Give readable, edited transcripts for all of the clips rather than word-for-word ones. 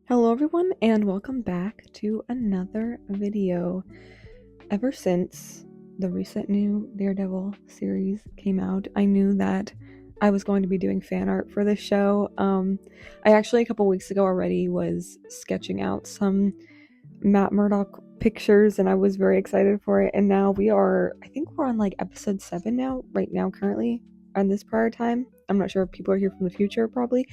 Hello everyone and welcome back to another video. Ever since the recent new Daredevil series came out, I knew that I was going to be doing fan art for this show. I actually a couple weeks ago already was sketching out some Matt Murdock pictures and I was very excited for it, and now I think we're on like episode 7 now, right now currently on this prior time. I'm not sure if people are here from the future, probably.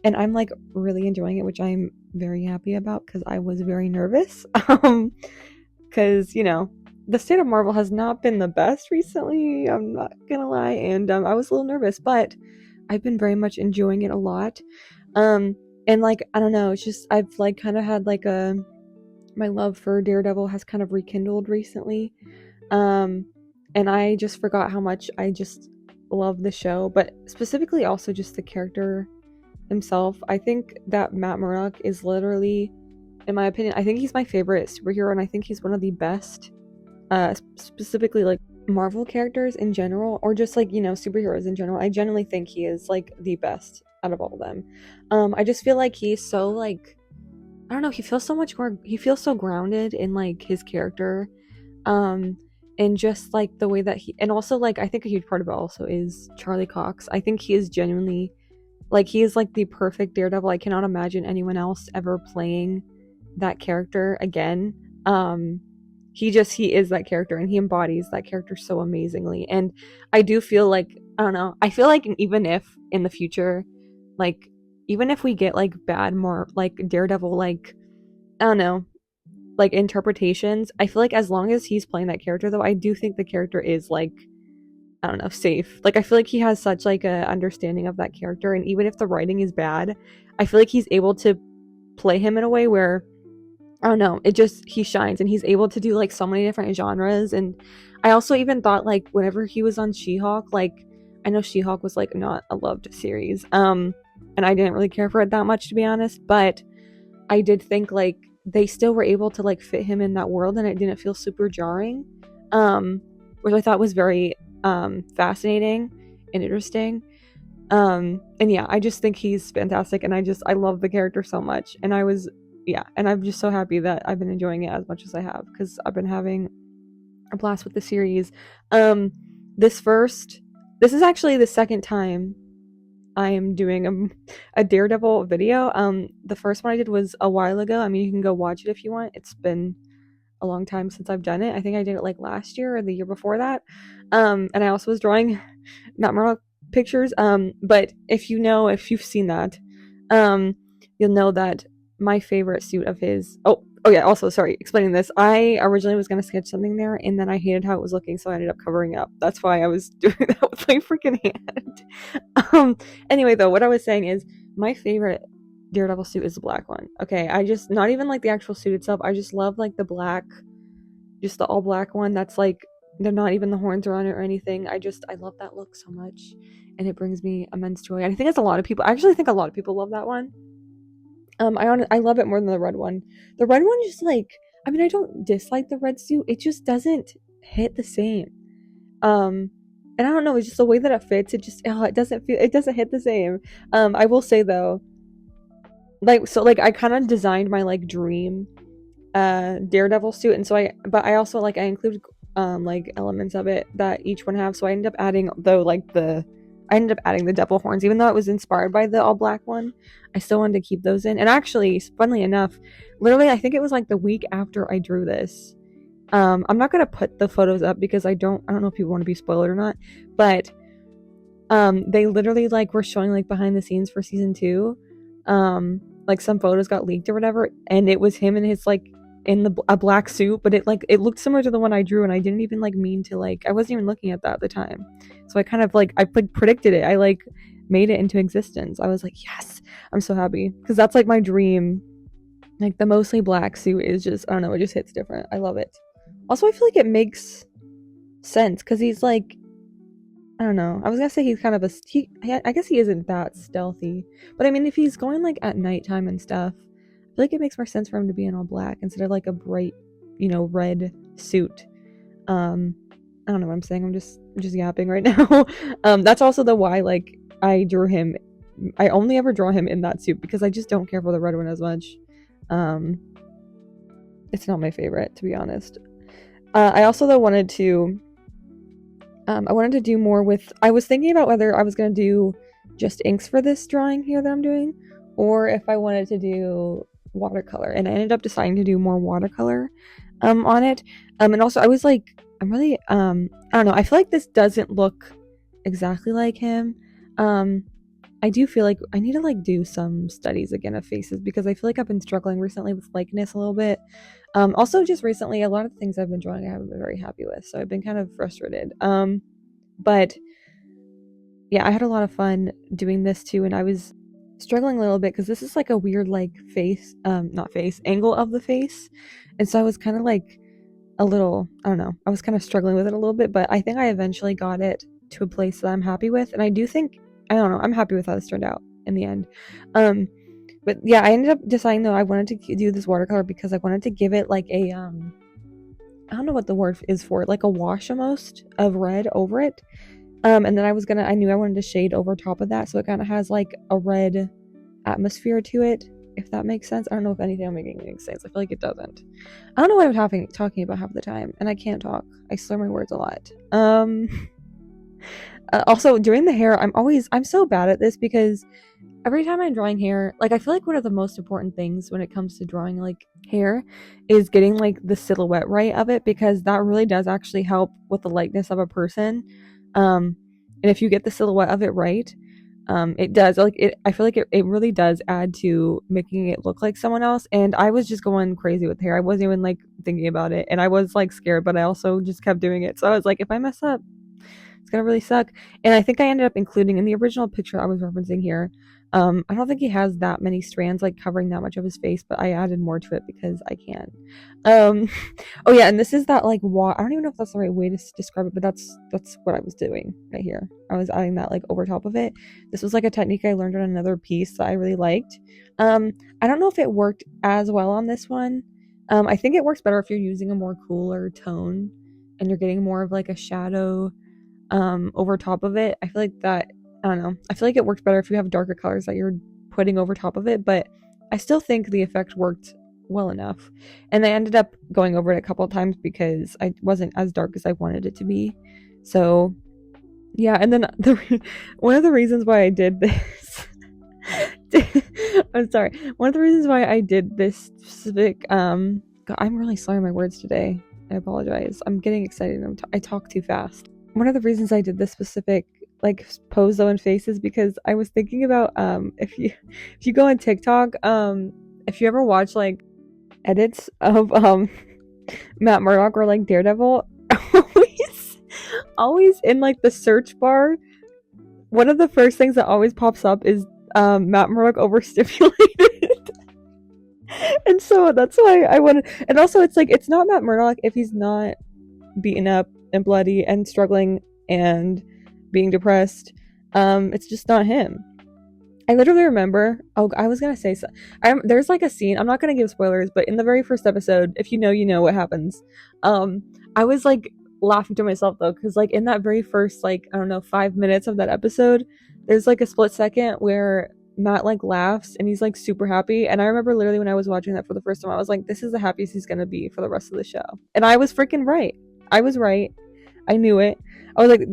And I'm like really enjoying it, which I'm very happy about because I was very nervous. Because the state of Marvel has not been the best recently, I'm not gonna lie, and I was a little nervous, but I've been very much enjoying it a lot. And like, I don't know, it's just I've like kind of had like my love for Daredevil has kind of rekindled recently. And I just forgot how much I just love the show, but specifically also just the character himself. I think that Matt Murdock is literally, in my opinion, I think he's my favorite superhero, and I think he's one of the best, specifically like Marvel characters in general, or just like, superheroes in general. I genuinely think he is like the best out of all of them. I just feel like he's so like, I don't know, he feels so grounded in like his character. And just like the way that and also like I think a huge part of it also is Charlie Cox. I think he is genuinely like, he is like the perfect Daredevil. I cannot imagine anyone else ever playing that character again. He is that character, and he embodies that character so amazingly. And I do feel like, I don't know, I feel like even if in the future, like, even if we get like bad, more like Daredevil, like, I don't know, like interpretations, I feel like as long as he's playing that character, though, I do think the character is like, I don't know, safe. Like, I feel like he has such like a understanding of that character, and even if the writing is bad, I feel like he's able to play him in a way where, I don't know, he shines, and he's able to do like so many different genres. And I also even thought, like, whenever he was on She-Hulk, like, I know She-Hulk was like not a loved series, and I didn't really care for it that much, to be honest, but I did think like they still were able to like fit him in that world, and it didn't feel super jarring, which I thought was very fascinating and interesting. And yeah, I just think he's fantastic, and I love the character so much, and and I'm just so happy that I've been enjoying it as much as I have, because I've been having a blast with the series. This is actually the second time I am doing a Daredevil video. The first one I did was a while ago. I mean, you can go watch it if you want. It's been a long time since I've done it. I think I did it like last year or the year before that. And I also was drawing Matt Murdock pictures. But if you've seen that, you'll know that my favorite suit of his. Oh yeah. Also, sorry, explaining this. I originally was gonna sketch something there, and then I hated how it was looking, so I ended up covering up. That's why I was doing that with my freaking hand. Anyway, though, what I was saying is my favorite Daredevil suit is the black one. Okay, I just, not even like the actual suit itself, I just love like the black, just the all black one that's like, they're not even the horns are on it or anything. I love that look so much, and it brings me immense joy. And I think I actually think a lot of people love that one. I love it more than the red one. The red one just like, I mean, I don't dislike the red suit, it just doesn't hit the same. And I don't know, it's just the way that it fits, it doesn't hit the same. I will say though, like I kind of designed my like dream Daredevil suit, and so I also like I included like elements of it that each one have. So I ended up adding the devil horns, even though it was inspired by the all black one. I still wanted to keep those in. And actually, funnily enough, literally I think it was like the week after I drew this. I'm not gonna put the photos up because I don't know if people want to be spoiled or not, but they literally like were showing like behind the scenes for season 2. Like some photos got leaked or whatever, and it was him in his like in a black suit, but it looked similar to the one I drew, and I didn't even like mean to, like, I wasn't even looking at that at the time. So I kind of like predicted it. I like made it into existence. I was like, yes, I'm so happy, because that's like my dream. Like the mostly black suit is just, I don't know, it just hits different. I love it. Also, I feel like it makes sense because he's like, I don't know. I was gonna say he's kind of I guess he isn't that stealthy, but I mean, if he's going like at nighttime and stuff, I feel like it makes more sense for him to be in all black instead of like a bright, red suit. I don't know what I'm saying. I'm just yapping right now. That's also the why like I drew him I only ever draw him in that suit because I just don't care for the red one as much. It's not my favorite, to be honest. I also though wanted to do more with, I was thinking about whether I was going to do just inks for this drawing here that I'm doing, or if I wanted to do watercolor, and I ended up deciding to do more watercolor on it. And also I was like, I'm really I don't know, I feel like this doesn't look exactly like him. I do feel like I need to like do some studies again of faces, because I feel like I've been struggling recently with likeness a little bit. Also just recently, a lot of the things I've been drawing I haven't been very happy with, so I've been kind of frustrated. But yeah, I had a lot of fun doing this too, and I was struggling a little bit because this is like a weird like face, not face, angle of the face, and so I was kind of like a little, I don't know, I was kind of struggling with it a little bit, but I think I eventually got it to a place that I'm happy with, and I do think, I don't know, I'm happy with how this turned out in the end. But yeah, I ended up deciding though I wanted to do this watercolor because I wanted to give it like a I don't know what the word is for it, like a wash almost of red over it. And then I knew I wanted to shade over top of that, so it kind of has like a red atmosphere to it, if that makes sense. I don't know if anything I'm making makes sense. I feel like it doesn't. I don't know what I'm talking about half the time, and I can't talk. I slur my words a lot. Also, doing the hair, I'm so bad at this because every time I'm drawing hair, like I feel like one of the most important things when it comes to drawing like hair is getting like the silhouette right of it, because that really does actually help with the likeness of a person. And if you get the silhouette of it right, it does, like, I feel like it really does add to making it look like someone else. And I was just going crazy with hair. I wasn't even like thinking about it, and I was like scared, but I also just kept doing it. So I was like, if I mess up, it's gonna really suck. And I think I ended up including in the original picture I was referencing here, I don't think he has that many strands like covering that much of his face, but I added more to it because I can. Oh yeah, and this is that like I don't even know if that's the right way to describe it, but that's what I was doing right here. I was adding that like over top of it. This was like a technique I learned on another piece that I really liked. I don't know if it worked as well on this one. I think it works better if you're using a more cooler tone and you're getting more of like a shadow over top of it. I feel like that, I don't know, I feel like it works better if you have darker colors that you're putting over top of it, but I still think the effect worked well enough. And I ended up going over it a couple of times because I wasn't as dark as I wanted it to be. So yeah, and then one of the reasons why I did this I'm sorry, one of the reasons why I did this specific God, I'm really slurring my words today, I apologize, I'm getting excited, I talk too fast. One of the reasons I did this specific like pose though in faces, because I was thinking about if you go on TikTok, if you ever watch like edits of Matt Murdock or like Daredevil, always in like the search bar, one of the first things that always pops up is Matt Murdock overstimulated. And so that's why I wanted, and also it's like, it's not Matt Murdock if he's not beaten up and bloody and struggling and being depressed. It's just not him. I literally remember, I was gonna say, there's like a scene, I'm not gonna give spoilers, but in the very first episode, if you know what happens. I was like laughing to myself though, because like in that very first like, I don't know, 5 minutes of that episode, there's like a split second where Matt like laughs and he's like super happy, and I remember literally when I was watching that for the first time, I was like, this is the happiest he's gonna be for the rest of the show. And I was freaking right. I was right. I knew it. I was like,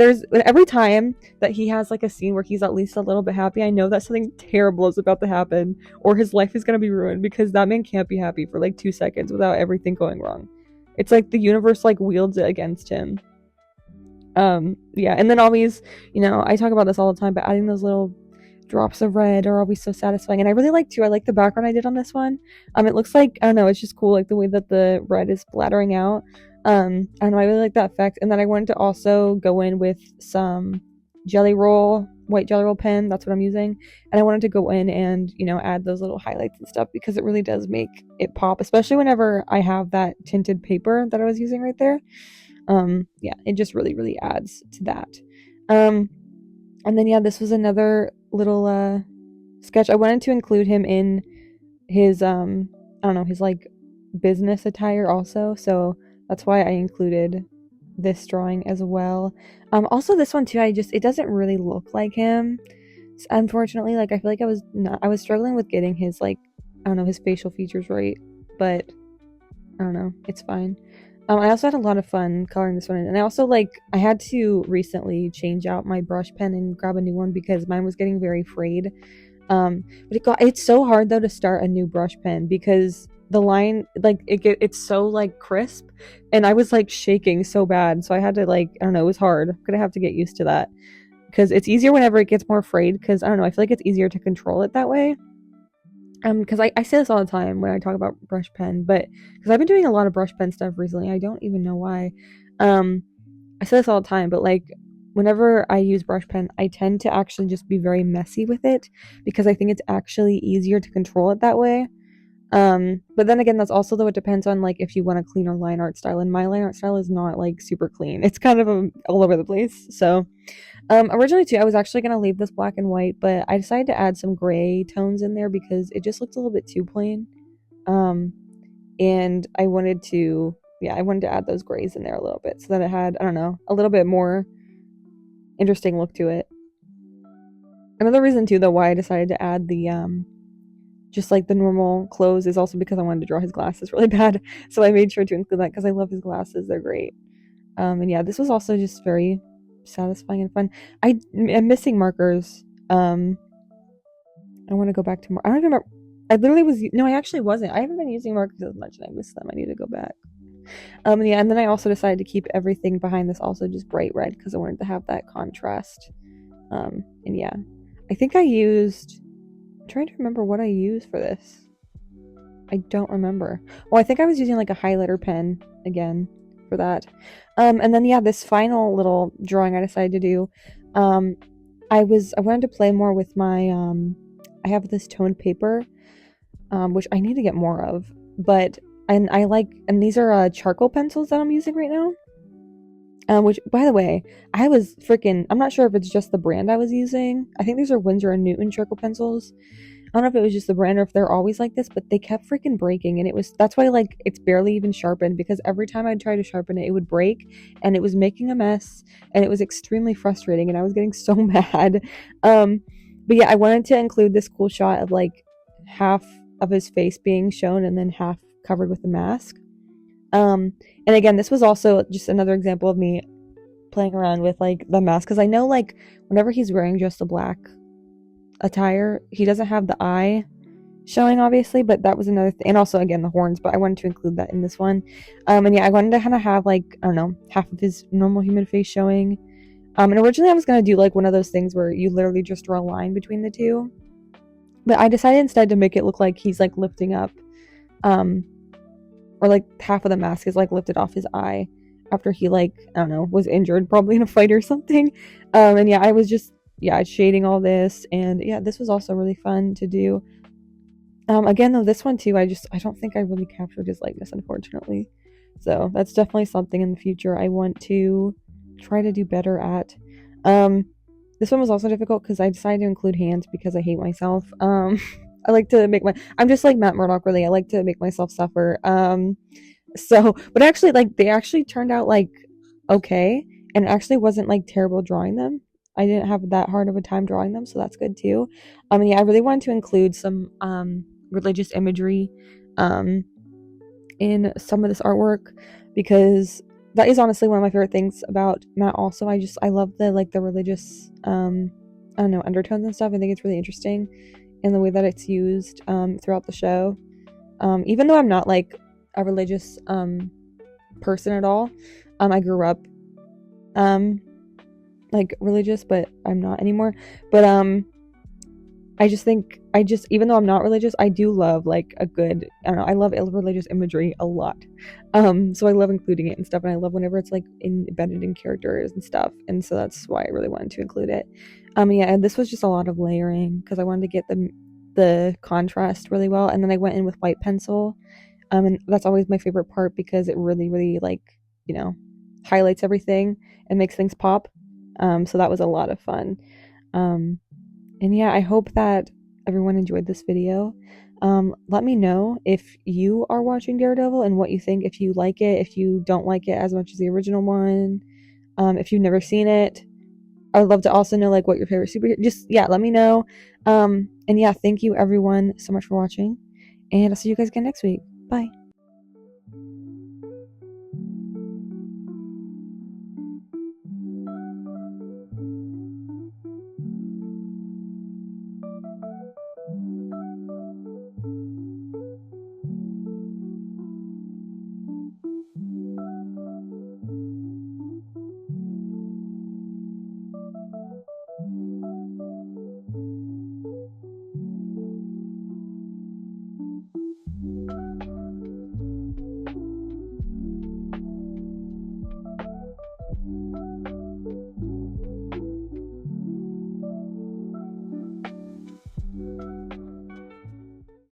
every time that he has like a scene where he's at least a little bit happy, I know that something terrible is about to happen, or his life is gonna be ruined, because that man can't be happy for like 2 seconds without everything going wrong. It's like the universe like wields it against him. Yeah, and then always, I talk about this all the time, but adding those little drops of red are always so satisfying. And I really like the background I did on this one. It looks like, I don't know, it's just cool, like the way that the red is splattering out. I don't know, I really like that effect. And then I wanted to also go in with some white jelly roll pen, that's what I'm using, and I wanted to go in and add those little highlights and stuff, because it really does make it pop, especially whenever I have that tinted paper that I was using right there. Yeah, it just really adds to that. And then yeah, this was another little sketch. I wanted to include him in his I don't know, his like business attire also, so that's why I included this drawing as well. Also this one too, it doesn't really look like him, unfortunately, like, I feel like I was struggling with getting his, like, I don't know, his facial features right, but I don't know, it's fine. I also had a lot of fun coloring this one in, and I also, like, I had to recently change out my brush pen and grab a new one because mine was getting very frayed. But it's so hard though to start a new brush pen because the line, like, it's so, like, crisp, and I was, like, shaking so bad, so I had to, like, I don't know, it was hard. I'm gonna have to get used to that because it's easier whenever it gets more frayed, because I don't know, I feel like it's easier to control it that way. Because I say this all the time when I talk about brush pen, but because I've been doing a lot of brush pen stuff recently, I don't even know why. I say this all the time, but, like, whenever I use brush pen, I tend to actually just be very messy with it because I think it's actually easier to control it that way. But then again, that's also, though, it depends on, like, if you want a cleaner line art style, and my line art style is not, like, super clean. It's kind of all over the place. So originally too, I was actually gonna leave this black and white, but I decided to add some gray tones in there because it just looked a little bit too plain. And I wanted to add those grays in there a little bit so that it had, I don't know, a little bit more interesting look to it. Another reason too, though, why I decided to add the just, like, the normal clothes is also because I wanted to draw his glasses really bad, so I made sure to include that because I love his glasses. They're great. And yeah, this was also just very satisfying and fun. I'm missing markers. I want to go back to I don't remember. I literally was. No, I actually wasn't. I haven't been using markers as much, and I miss them. I need to go back. Yeah, and then I also decided to keep everything behind this also just bright red because I wanted to have that contrast. And yeah, I think I used. I'm trying to remember what I used for this. I don't remember. Oh, I think I was using, like, a highlighter pen again for that. And then yeah, this final little drawing I decided to do. I wanted to play more with my I have this toned paper, which I need to get more of. But and these are charcoal pencils that I'm using right now. Which, by the way, I'm not sure if it's just the brand I was using. I think these are Winsor & Newton charcoal pencils. I don't know if it was just the brand or if they're always like this, but they kept freaking breaking, and that's why, like, it's barely even sharpened, because every time I'd try to sharpen it, it would break, and it was making a mess, and it was extremely frustrating, and I was getting so mad. But yeah, I wanted to include this cool shot of, like, half of his face being shown and then half covered with a mask. And again, this was also just another example of me playing around with, like, the mask, because I know, like, whenever he's wearing just the black attire, he doesn't have the eye showing, obviously, but that was another thing. And also, again, the horns, but I wanted to include that in this one. And yeah, I wanted to kind of have, like, I don't know, half of his normal human face showing. And originally I was going to do, like, one of those things where you literally just draw a line between the two, but I decided instead to make it look like he's, like, lifting up, or, like, half of the mask is, like, lifted off his eye after he, like, I don't know, was injured probably in a fight or something. And yeah, I was just shading all this, and yeah, this was also really fun to do. Again, though, this one too, I don't think I really captured his likeness, unfortunately. So that's definitely something in the future I want to try to do better at. This one was also difficult because I decided to include hands because I hate myself. I like to I'm just like Matt Murdock, really. I like to make myself suffer. But actually, like, they actually turned out, like, okay, and it actually wasn't, like, terrible drawing them. I didn't have that hard of a time drawing them, so that's good too. And yeah, I really wanted to include some religious imagery in some of this artwork because that is honestly one of my favorite things about Matt. Also, I love the, like, the religious I don't know, undertones and stuff. I think it's really interesting in the way that it's used throughout the show. Even though I'm not, like, a religious person at all. I grew up like, religious, but I'm not anymore. But even though I'm not religious, I do love, like, I don't know, I love religious imagery a lot. So I love including it and stuff, and I love whenever it's, like, embedded in characters and stuff, and so that's why I really wanted to include it. Yeah, and this was just a lot of layering because I wanted to get the contrast really well, and then I went in with white pencil. And that's always my favorite part because it really, really, like, you know, highlights everything and makes things pop. So that was a lot of fun. And yeah, I hope that everyone enjoyed this video. Let me know if you are watching Daredevil and what you think, if you like it, if you don't like it as much as the original one, if you've never seen it. I would love to also know like what your favorite superhero. Just yeah, let me know. And yeah, thank you everyone so much for watching, and I'll see you guys again next week. Bye.